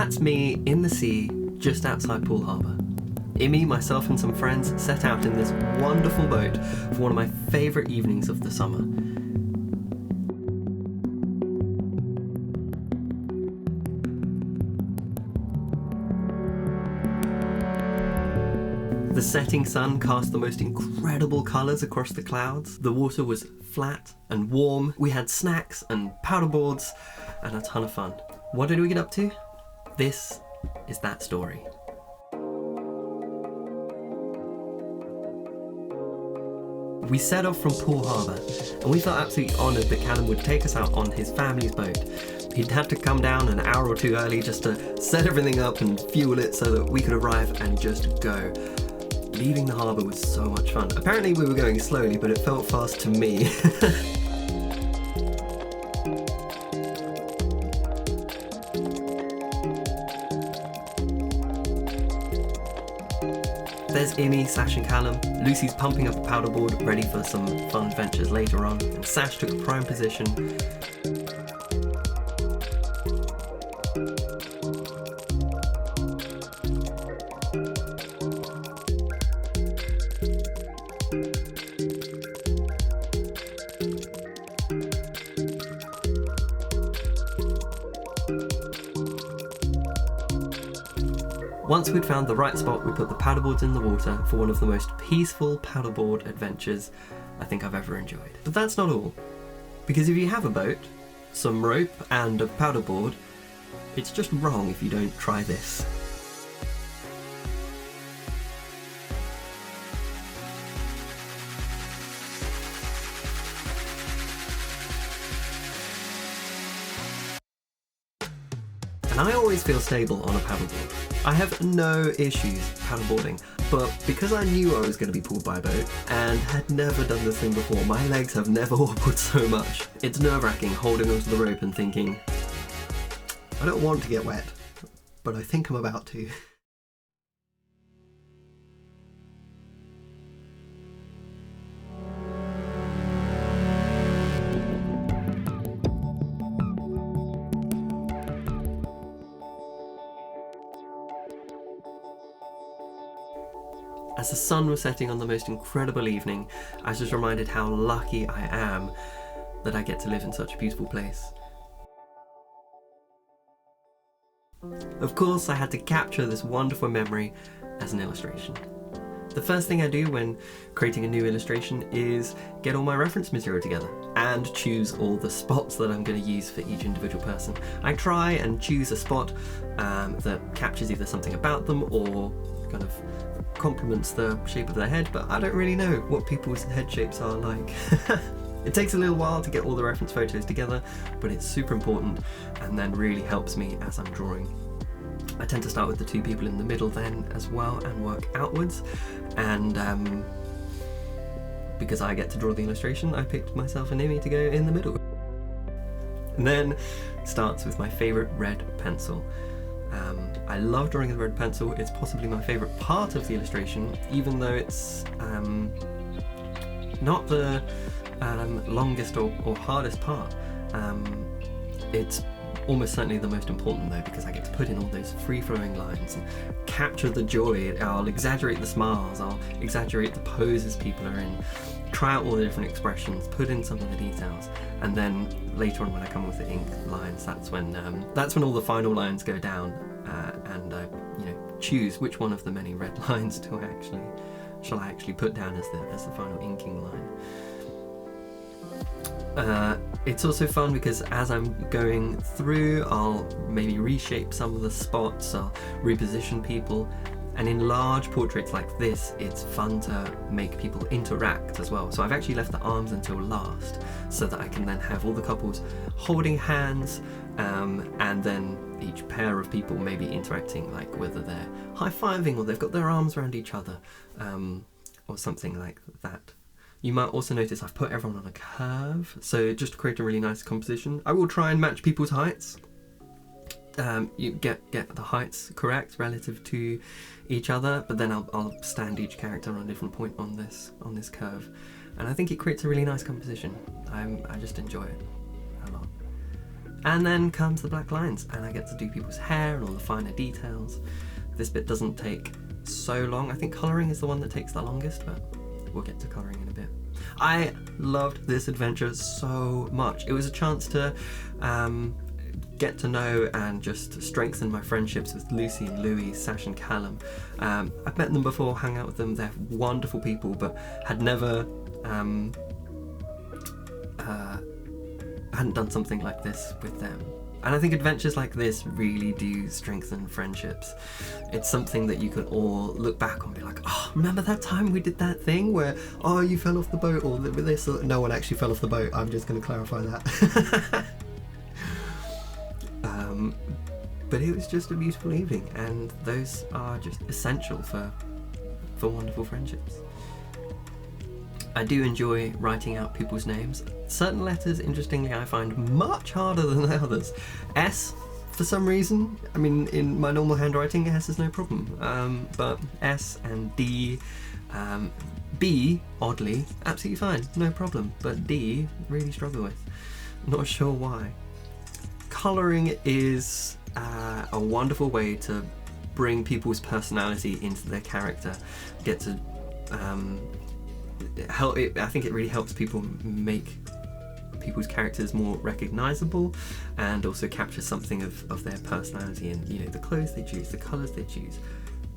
That's me in the sea just outside Poole Harbour. Imi, myself and some friends set out in this wonderful boat for one of my favourite evenings of the summer. The setting sun cast the most incredible colours across the clouds. The water was flat and warm. We had snacks and paddleboards and a ton of fun. What did we get up to? This is that story. We set off from Poole Harbour and we felt absolutely honoured that Callum would take us out on his family's boat. He'd had to come down an hour or two early just to set everything up and fuel it so that we could arrive and just go. Leaving the harbour was so much fun. Apparently we were going slowly, but it felt fast to me. There's Imi, Sash and Callum. Lucy's pumping up a paddleboard, ready for some fun adventures later on, and Sash took a prime position. Once we'd found the right spot, we put the paddleboards in the water for one of the most peaceful paddleboard adventures I think I've ever enjoyed. But that's not all. Because if you have a boat, some rope and a paddleboard, it's just wrong if you don't try this. And I always feel stable on a paddleboard. I have no issues paddleboarding, but because I knew I was going to be pulled by a boat and had never done this thing before, my legs have never wobbled so much. It's nerve-wracking holding onto the rope and thinking, I don't want to get wet, but I think I'm about to. As the sun was setting on the most incredible evening, I was just reminded how lucky I am that I get to live in such a beautiful place. Of course, I had to capture this wonderful memory as an illustration. The first thing I do when creating a new illustration is get all my reference material together and choose all the spots that I'm going to use for each individual person. I try and choose a spot that captures either something about them or kind of complements the shape of their head, but I don't really know what people's head shapes are like. It takes a little while to get all the reference photos together, but it's super important and then really helps me as I'm drawing. I tend to start with the two people in the middle then as well and work outwards, and because I get to draw the illustration, I picked myself and Imi to go in the middle. And then starts with my favourite red pencil. I love drawing with red pencil. It's possibly my favourite part of the illustration, even though it's not the longest or hardest part. It's almost certainly the most important though, because I get to put in all those free-flowing lines and capture the joy. I'll exaggerate the smiles, I'll exaggerate the poses people are in, try out all the different expressions, put in some of the details, and then later on when I come with the ink lines, that's when all the final lines go down, and choose which one of the many red lines shall I actually put down as the final inking line. It's also fun because as I'm going through, I'll maybe reshape some of the spots, I'll reposition people, and in large portraits like this, it's fun to make people interact as well. So I've actually left the arms until last, so that I can then have all the couples holding hands, and then each pair of people maybe interacting, like whether they're high-fiving or they've got their arms around each other, or something like that. You might also notice I've put everyone on a curve, so just to create a really nice composition. I will try and match people's heights. You get the heights correct relative to each other, but then I'll stand each character on a different point on this curve, and I think it creates a really nice composition. I just enjoy it a lot. And then comes the black lines, and I get to do people's hair and all the finer details. This bit doesn't take so long. I think colouring is the one that takes the longest, but we'll get to colouring in a bit. I loved this adventure so much. It was a chance to get to know and just strengthen my friendships with Lucy and Louis, Sash and Callum. I've met them before, hung out with them, they're wonderful people, but had never hadn't done something like this with them. And I think adventures like this really do strengthen friendships. It's something that you can all look back on and be like, oh, remember that time we did that thing where, oh, you fell off the boat, or this, or no one actually fell off the boat. I'm just going to clarify that. But it was just a beautiful evening, and those are just essential for wonderful friendships. I do enjoy writing out people's names. Certain letters, interestingly, I find much harder than the others. S, for some reason, I mean, in my normal handwriting, S is no problem. But S and D, B, oddly, absolutely fine, no problem. But D, really struggle with. Not sure why. Colouring is a wonderful way to bring people's personality into their character. Get to I think it really helps people make people's characters more recognisable, and also capture something of their personality, and you know, the clothes they choose, the colours they choose.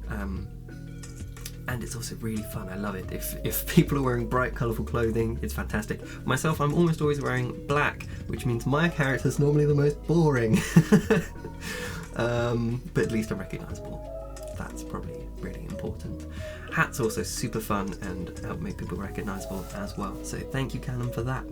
And it's also really fun. I love it. If people are wearing bright, colourful clothing, it's fantastic. Myself, I'm almost always wearing black, which means my character's normally the most boring. But at least I'm recognisable. That's probably really important. Hats are also super fun and help make people recognisable as well. So thank you, Callum, for that.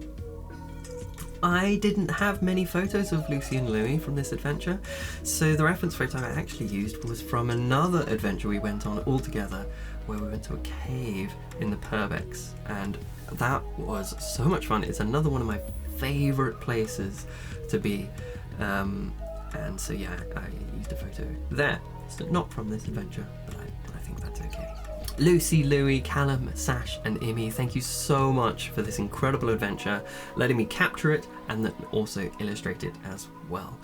I didn't have many photos of Lucy and Louis from this adventure, so the reference photo I actually used was from another adventure we went on all together, where we went to a cave in the Purbex, and that was so much fun. It's another one of my favourite places to be, and so yeah, I used a photo there. So not from this adventure, but I think that's okay. Lucy, Louis, Callum, Sash and Imi, thank you so much for this incredible adventure, letting me capture it and then also illustrate it as well.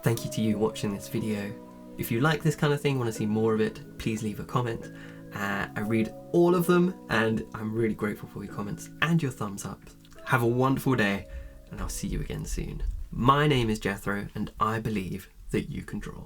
Thank you to you watching this video. If you like this kind of thing, want to see more of it, please leave a comment. I read all of them, and I'm really grateful for your comments and your thumbs up. Have a wonderful day, and I'll see you again soon. My name is Jethro, and I believe that you can draw.